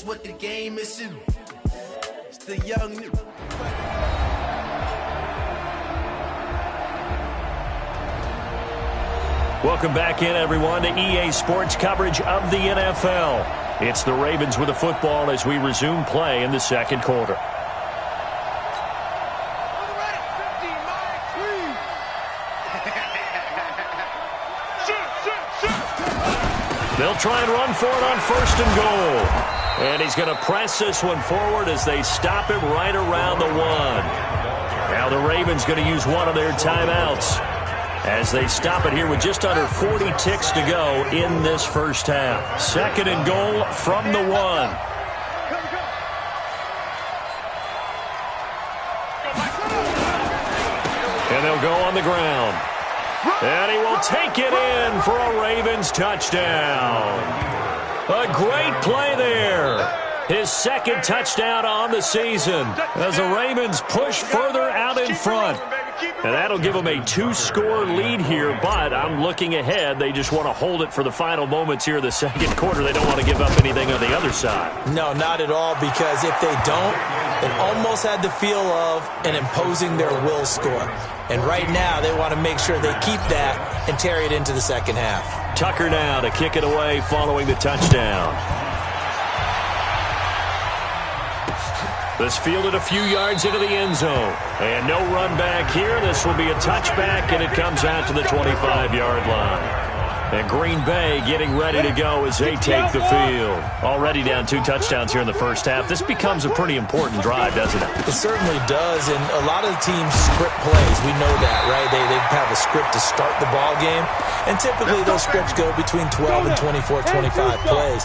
what the game is. It's the young new. Welcome back in, everyone, to EA Sports coverage of the NFL. It's the Ravens with the football as we resume play in the second quarter. They'll try and run for it on first and goal. And he's going to press this one forward as they stop him right around the one. Now the Ravens going to use one of their timeouts as they stop it here with just under 40 ticks to go in this first half. Second and goal from the one. And they'll go on the ground. And he will take it in for a Ravens touchdown. A great play there. His second touchdown on the season as the Ravens push further out in front. And that'll give them a 2-score lead here, but I'm looking ahead. They just want to hold it for the final moments here of the second quarter. They don't want to give up anything on the other side. No, not at all, because if they don't, it almost had the feel of an imposing their will score. And right now, they want to make sure they keep that and carry it into the second half. Tucker now to kick it away following the touchdown. This fielded a few yards into the end zone. And no run back here. This will be a touchback, and it comes out to the 25-yard line. And Green Bay getting ready to go as they take the field. Already down 2 touchdowns here in the first half. This becomes a pretty important drive, doesn't it? It certainly does, and a lot of the teams script plays. We know that, right? They have a script to start the ball game, and typically those scripts go between 12 and 24, 25 plays.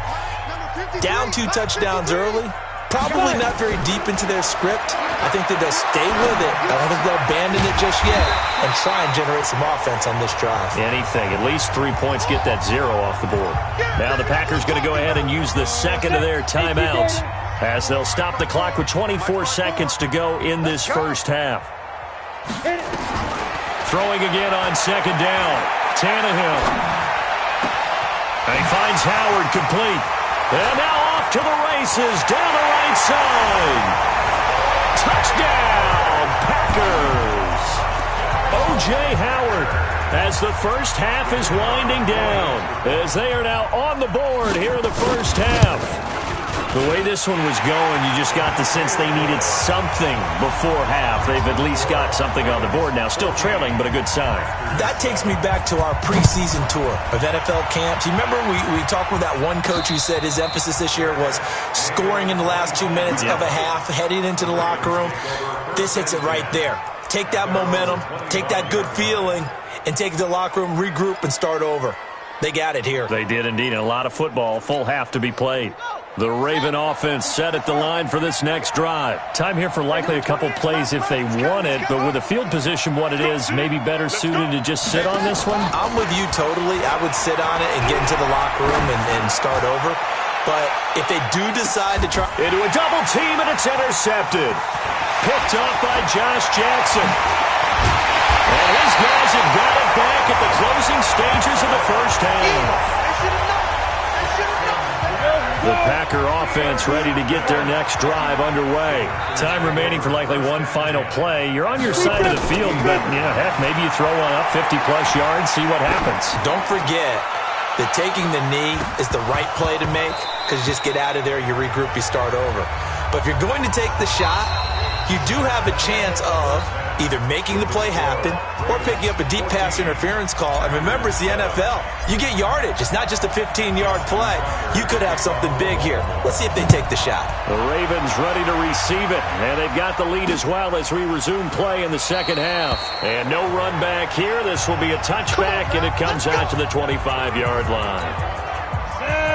Down 2 touchdowns early, probably not very deep into their script. I think that they'll stay with it. I don't think they'll abandon it just yet and try and generate some offense on this drive. Anything. At least 3 points, get that 0 off the board. Now the Packers going to go ahead and use the second of their timeouts as they'll stop the clock with 24 seconds to go in this first half. Throwing again on second down. Tannehill. And he finds Howard complete. And now off to the races down the right side. Touchdown, Packers. O.J. Howard as the first half is winding down as they are now on the board here in the first half. The way this one was going, you just got the sense they needed something before half. They've at least got something on the board now. Still trailing, but a good sign. That takes me back to our preseason tour of NFL camps. You remember we talked with that one coach who said his emphasis this year was scoring in the last 2 minutes of a half, heading into the locker room. This hits it right there. Take that momentum, take that good feeling, and take it to the locker room, regroup, and start over. They got it here. They did indeed. And a lot of football, full half to be played. The Raven offense set at the line for this next drive. Time here for likely a couple plays if they want it, but with the field position what it is, maybe better suited to just sit on this one? I'm with you totally. I would sit on it and get into the locker room and start over. But if they do decide to try... Into a double team, and it's intercepted. Picked off by Josh Jackson. And his guys have got it back at the closing stages of the first half. The Packer offense ready to get their next drive underway. Time remaining for likely one final play. You're on your side of the field, but, heck, maybe you throw one up 50-plus yards, see what happens. Don't forget that taking the knee is the right play to make because you just get out of there, you regroup, you start over. But if you're going to take the shot, you do have a chance of either making the play happen or picking up a deep pass interference call. And remember, it's the NFL. You get yardage. It's not just a 15-yard play. You could have something big here. Let's see if they take the shot. The Ravens ready to receive it. And they've got the lead as well as we resume play in the second half. And no run back here. This will be a touchback, and it comes out to the 25-yard line.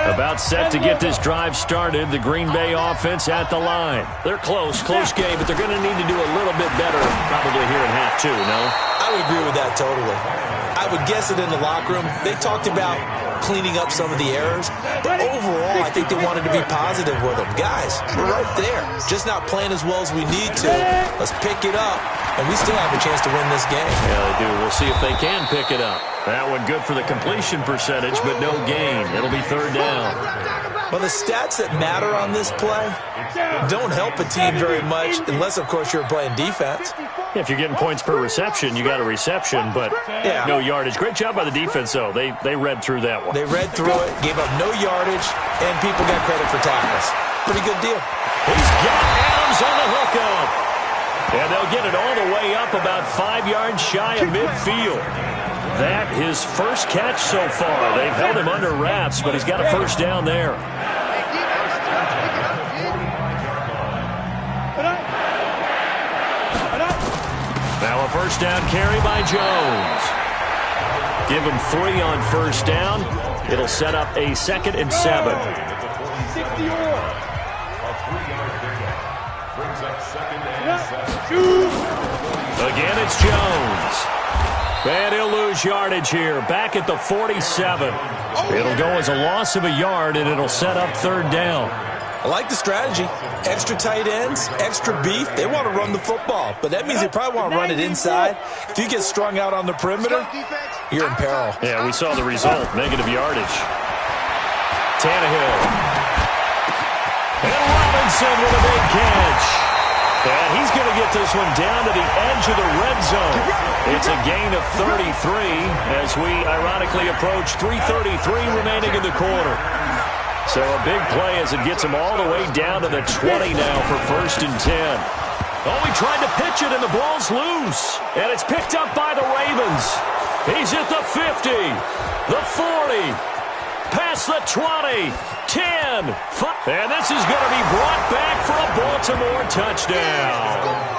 About set to get this drive started. The Green Bay offense at the line. They're close game, but they're going to need to do a little bit better probably here in half two, no? I would agree with that totally. I would guess that in the locker room, they talked about cleaning up some of the errors, but overall, I think they wanted to be positive with them. Guys, we're right there. Just not playing as well as we need to. Let's pick it up, and we still have a chance to win this game. Yeah, they do. We'll see if they can pick it up. That one good for the completion percentage, but no gain. It'll be third down. Well, the stats that matter on this play don't help a team very much unless, of course, you're playing defense. If you're getting points per reception, you got a reception, but no yardage. Great job by the defense, though. They read through that one. They read through it, gave up no yardage, and people got credit for tackles. Pretty good deal. He's got Adams on the hookup. And they'll get it all the way up about 5 yards shy of midfield. That his first catch so far. They've held him under wraps, but he's got a first down there. Now a first down carry by Jones. Give him 3 on first down. It'll set up a 2nd and 7. Again, it's Jones. And he'll lose yardage here. Back at the 47. It'll go as a loss of a yard, and it'll set up 3rd down. I like the strategy. Extra tight ends, extra beef. They want to run the football, but that means they probably want to run it inside. If you get strung out on the perimeter, you're in peril. Yeah, we saw the result. Negative yardage. Tannehill. And Robinson with a big catch. And he's going to get this one down to the edge of the red zone. It's a gain of 33 as we ironically approach 3:33 remaining in the quarter. So a big play as it gets him all the way down to the 20 now for 1st and 10. Oh, he tried to pitch it, and the ball's loose. And it's picked up by the Ravens. He's at the 50, the 40, past the 20, 10, 5. And this is going to be brought back for a Baltimore touchdown.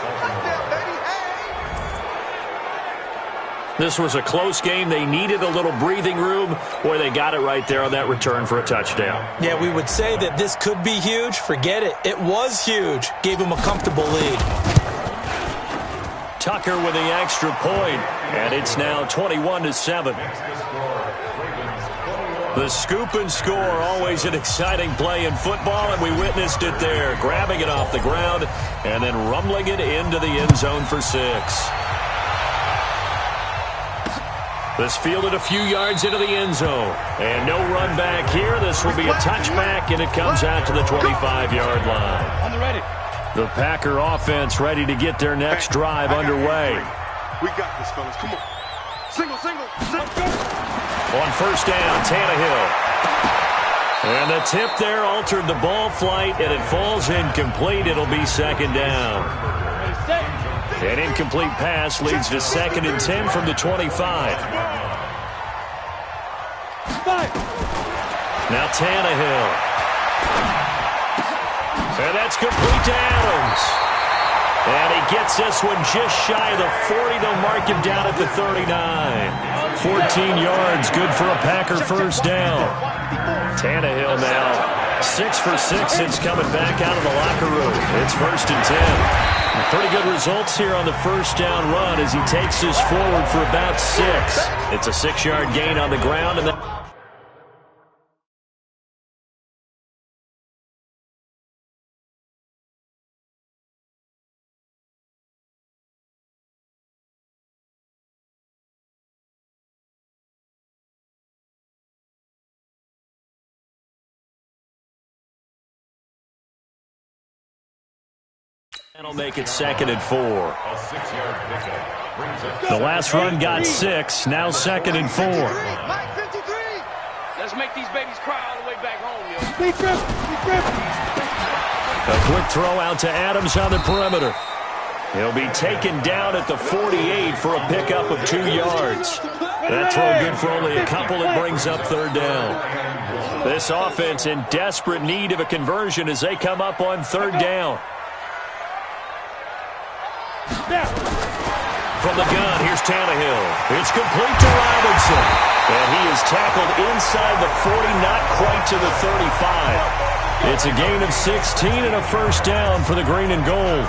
This was a close game. They needed a little breathing room. Boy, they got it right there on that return for a touchdown. Yeah, we would say that this could be huge. Forget it. It was huge. Gave him a comfortable lead. Tucker with the extra point, and it's now 21-7. The scoop and score, always an exciting play in football, and we witnessed it there. Grabbing it off the ground and then rumbling it into the end zone for 6. This fielded a few yards into the end zone. And no run back here. This will be a touchback, and it comes out to the 25-yard line. On the ready. The Packer offense ready to get their next drive underway. We got this, fellas. Come on. Single. On first down, Tannehill. And the tip there altered the ball flight, and it falls incomplete. It'll be 2nd down. An incomplete pass leads to 2nd and 10 from the 25. Now Tannehill. And that's complete to Adams. And he gets this one just shy of the 40. They'll mark him down at the 39. 14 yards, good for a Packer first down. Tannehill now 6 for 6 since coming back out of the locker room. It's 1st and 10. Pretty good results here on the first down run as he takes this forward for about 6. It's a 6-yard gain on the ground, and then will make it 2nd and 4. The last run got 6. Now 2nd and 4. Let's make these babies cry all the way back home, yo. A quick throw out to Adams on the perimeter. He'll be taken down at the 48 for a pickup of 2 yards. That throw good for only a couple. It brings up 3rd down. This offense in desperate need of a conversion as they come up on 3rd down. From the gun, here's Tannehill. It's complete to Robinson. And he is tackled inside the 40, not quite to the 35. It's a gain of 16 and a first down for the green and gold.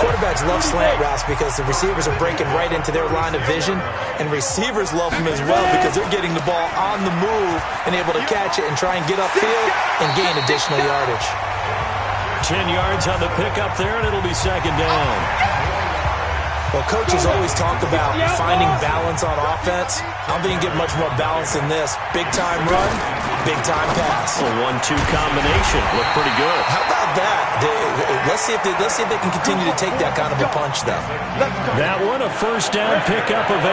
Quarterbacks love slant routes because the receivers are breaking right into their line of vision, and receivers love them as well because they're getting the ball on the move and able to catch it and try and get upfield and gain additional yardage. 10 yards on the pickup there, and it'll be 2nd down. Well, coaches always talk about finding balance on offense. I don't think you get much more balance than this. Big-time run, big-time pass. A 1-2 combination. Looked pretty good. How about that? Let's see if they can continue to take that kind of a punch, though. That one, a first down pickup of 8.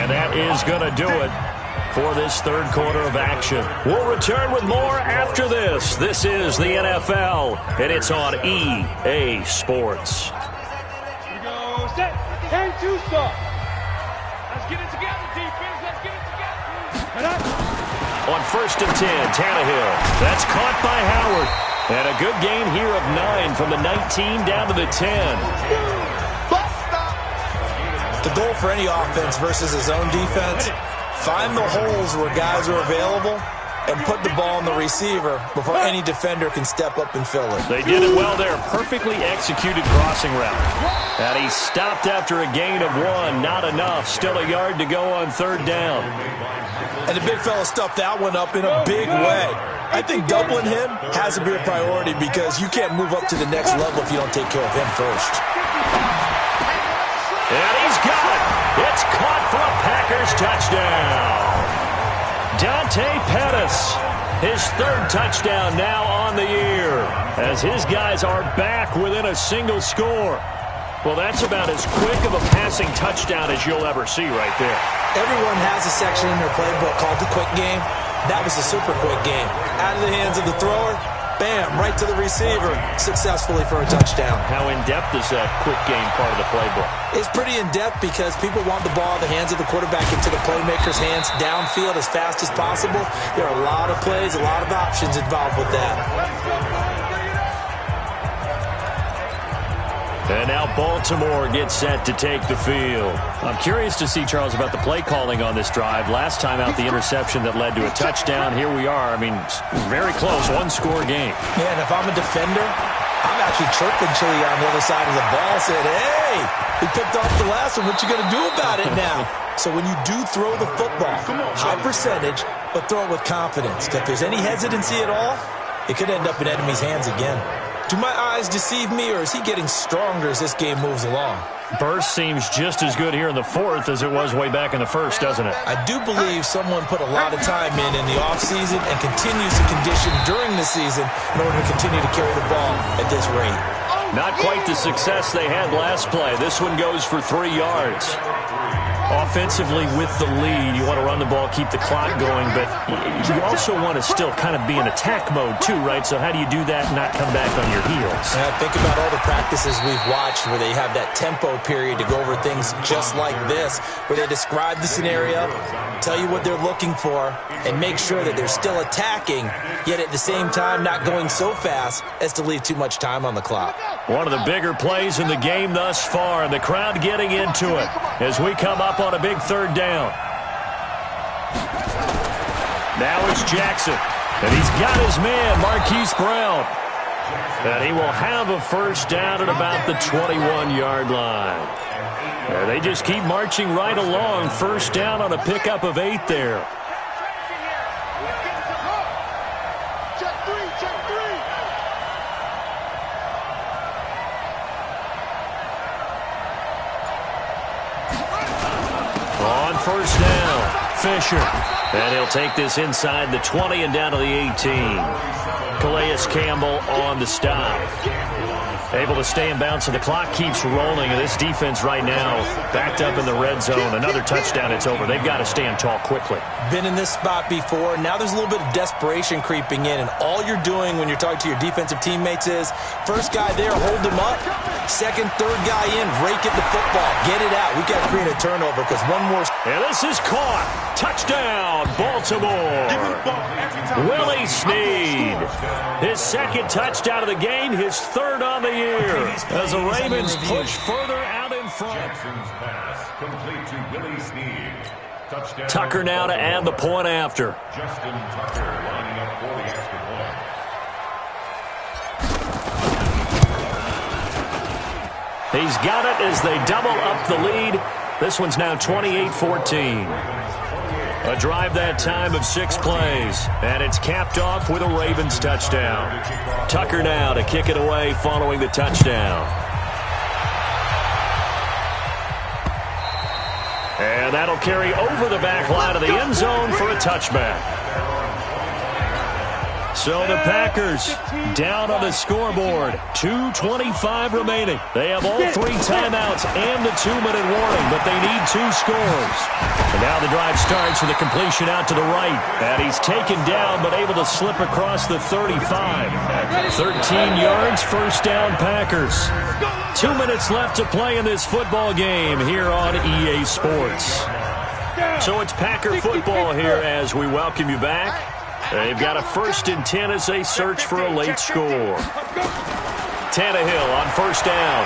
And that is going to do it for this third quarter of action. We'll return with more after this. This is the NFL, and it's on EA Sports. Here we go. Set. And 2 stop. Let's get it together, defense. Let's get it together. On 1st and 10, Tannehill. That's caught by Howard. And a good gain here of 9 from the 19 down to the 10. The goal for any offense versus his own defense, find the holes where guys are available and put the ball on the receiver before any defender can step up and fill it. They did it well there. Perfectly executed crossing route. And he stopped after a gain of 1. Not enough. Still a yard to go on 3rd down. And the big fella stuffed that one up in a big way. I think doubling him has to be a priority because you can't move up to the next level if you don't take care of him first. And he's got it. It's caught for a Packers touchdown. Dante Pettis, his 3rd touchdown now on the year, as his guys are back within a single score. Well, that's about as quick of a passing touchdown as you'll ever see right there. Everyone has a section in their playbook called the quick game. That was a super quick game. Out of the hands of the thrower, bam, right to the receiver, successfully for a touchdown. How in-depth is that quick game part of the playbook? It's pretty in-depth because people want the ball in the hands of the quarterback into the playmaker's hands downfield as fast as possible. There are a lot of plays, a lot of options involved with that. And now Baltimore gets set to take the field. I'm curious to see, Charles, about the play calling on this drive. Last time out, the interception that led to a touchdown. Here we are. I mean, very close, 1-score game. Yeah, and if I'm a defender, I'm actually chirping Chili on the other side of the ball, saying, hey, he picked off the last one. What you going to do about it now? So when you do throw the football, high percentage, but throw it with confidence. If there's any hesitancy at all, it could end up in enemy's hands again. Do my eyes deceive me, or is he getting stronger as this game moves along? Burst seems just as good here in the 4th as it was way back in the 1st, doesn't it? I do believe someone put a lot of time in the offseason and continues to condition during the season in order to continue to carry the ball at this rate. Not quite the success they had last play. This one goes for 3 yards. Offensively with the lead, you want to run the ball, keep the clock going, but you also want to still kind of be in attack mode too, right? So how do you do that and not come back on your heels? Think about all the practices we've watched where they have that tempo period to go over things just like this, where they describe the scenario, tell you what they're looking for, and make sure that they're still attacking, yet at the same time not going so fast as to leave too much time on the clock. One of the bigger plays in the game thus far, and the crowd getting into it as we come up on a big 3rd down. Now it's Jackson, and he's got his man, Marquise Brown. And he will have a first down at about the 21-yard line. And they just keep marching right along. First down on a pickup of 8 there. On first down, Fisher. And he'll take this inside the 20 and down to the 18. Calais Campbell on the stop. Able to stay in bounds, so the clock keeps rolling. And this defense right now backed up in the red zone. Another touchdown, it's over. They've got to stand tall quickly. Been in this spot before. Now there's a little bit of desperation creeping in. And all you're doing when you're talking to your defensive teammates is, first guy there, hold him up. Second, third guy in, rake at the football. Get it out. We've got to create a turnover because one more. And this is caught. Touchdown, Baltimore. Willie Snead. His 2nd touchdown of the game, his 3rd on the year. As the Ravens push further out in front. Tucker now to add the point after. Justin Tucker lining up for the extra point. He's got it as they double up the lead. This one's now 28-14. A drive that time of 6 plays, and it's capped off with a Ravens touchdown. Tucker now to kick it away following the touchdown. And that'll carry over the back line of the end zone for a touchback. So the Packers down on the scoreboard. 2:25 remaining. They have all 3 timeouts and the 2-minute warning, but they need 2 scores. And now the drive starts with a completion out to the right. And he's taken down but able to slip across the 35. 13 yards, first down Packers. 2 minutes left to play in this football game here on EA Sports. So it's Packer football here as we welcome you back. They've got a 1st and 10 as they search for a late score. Tannehill on first down.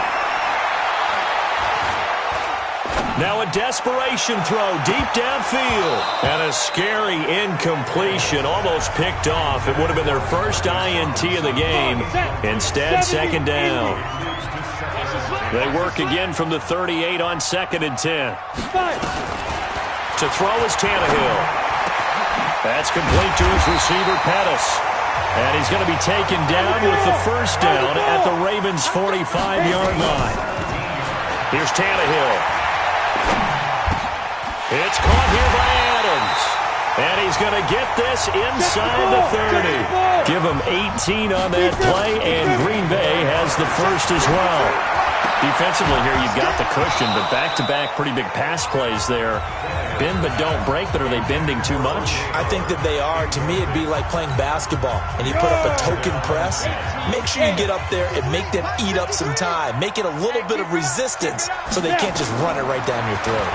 Now a desperation throw deep downfield. And a scary incompletion, almost picked off. It would have been their first INT of the game. Instead, second down. They work again from the 38 on 2nd and 10. To throw is Tannehill. That's complete to his receiver, Pettis. And he's going to be taken down with the first down at the Ravens' 45-yard line. Here's Tannehill. It's caught here by Adams. And he's going to get this inside the 30. Give him 18 on that play, and Green Bay has the first as well. Defensively here, you've got the cushion, but back-to-back pretty big pass plays there. Bend but don't break, but are they bending too much? I think that they are. To me, it'd be like playing basketball, and you put up a token press. Make sure you get up there and make them eat up some time. Make it a little bit of resistance so they can't just run it right down your throat.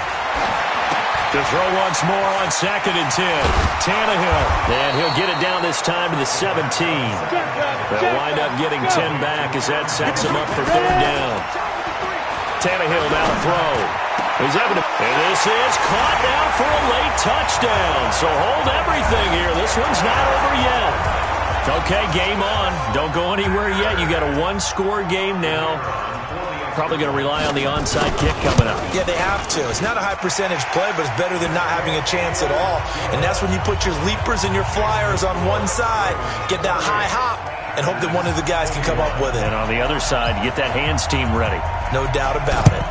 To throw once more on 2nd and 10. Tannehill. And he'll get it down this time to the 17. They'll wind up getting 10 back as that sets him up for 3rd down. Tannehill now to throw. He's able to, and this is caught now for a late touchdown. So hold everything here. This one's not over yet. Okay, game on. Don't go anywhere yet. You got a 1-score game now. Probably going to rely on the onside kick coming up. Yeah, they have to. It's not a high percentage play, but it's better than not having a chance at all. And that's when you put your leapers and your flyers on one side, get that high hop, and hope that one of the guys can come up with it. And on the other side, get that hands team ready. No doubt about it.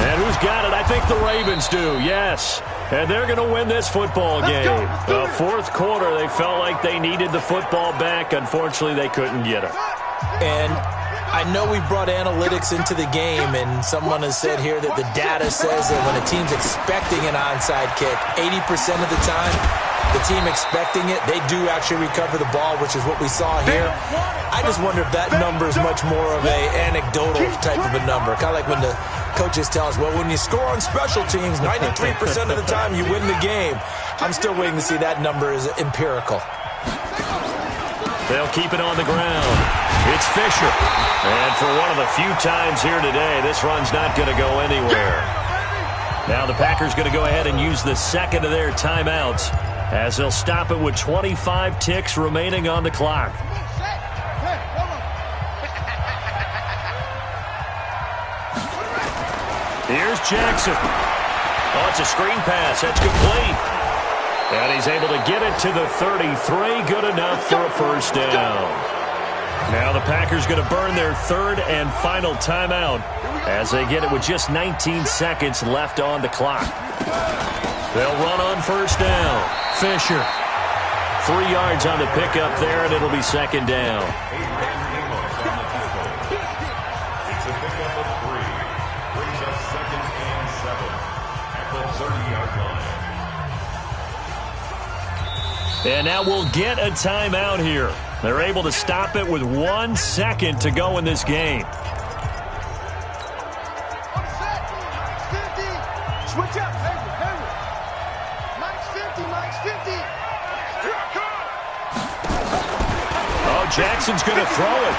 And who's got it? I think the Ravens do, yes. And they're going to win this football game. The 4th quarter, they felt like they needed the football back. Unfortunately, they couldn't get it. And I know we brought analytics into the game, and someone has said here that the data says that when a team's expecting an onside kick, 80% of the time, the team expecting it, they do actually recover the ball, which is what we saw here. I just wonder if that number is much more of an anecdotal type of a number. Kind of like when the coaches tell us, well, when you score on special teams, 93% of the time you win the game. I'm still waiting to see that number is empirical. They'll keep it on the ground. It's Fisher. And for one of the few times here today, this run's not going to go anywhere. Now the Packers going to go ahead and use the 2nd of their timeouts as they'll stop it with 25 ticks remaining on the clock. Here's Jackson. Oh, it's a screen pass. That's complete. And he's able to get it to the 33. Good enough for a first down. Now the Packers going to burn their 3rd and final timeout as they get it with just 19 seconds left on the clock. They'll run on first down. Fisher. 3 yards on the pickup there, and it'll be 2nd down. It's a pickup of 3. Brings us 2nd and 7 at the 30-yard line. And now we'll get a timeout here. They're able to stop it with 1 second to go in this game. Switch up, Hayward. Mike's 50. Oh, Jackson's going to throw it.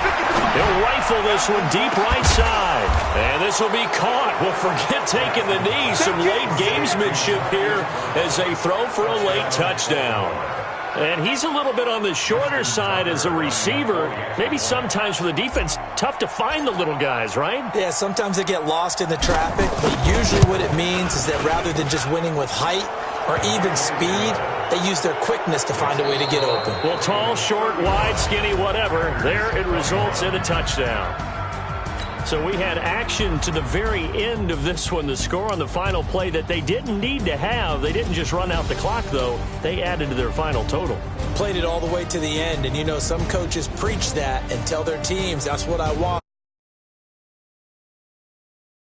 He'll rifle this one deep right side. And this will be caught. Well, forget taking the knee. Some late gamesmanship here as they throw for a late touchdown. And he's a little bit on the shorter side as a receiver. Maybe sometimes for the defense, tough to find the little guys, right? Yeah, sometimes they get lost in the traffic, but usually what it means is that rather than just winning with height or even speed, they use their quickness to find a way to get open. Well, tall, short, wide, skinny, whatever, there it results in a touchdown. So we had action to the very end of this one. The score on the final play that they didn't need to have. They didn't just run out the clock, though. They added to their final total. Played it all the way to the end, and you know some coaches preach that and tell their teams, that's what I want.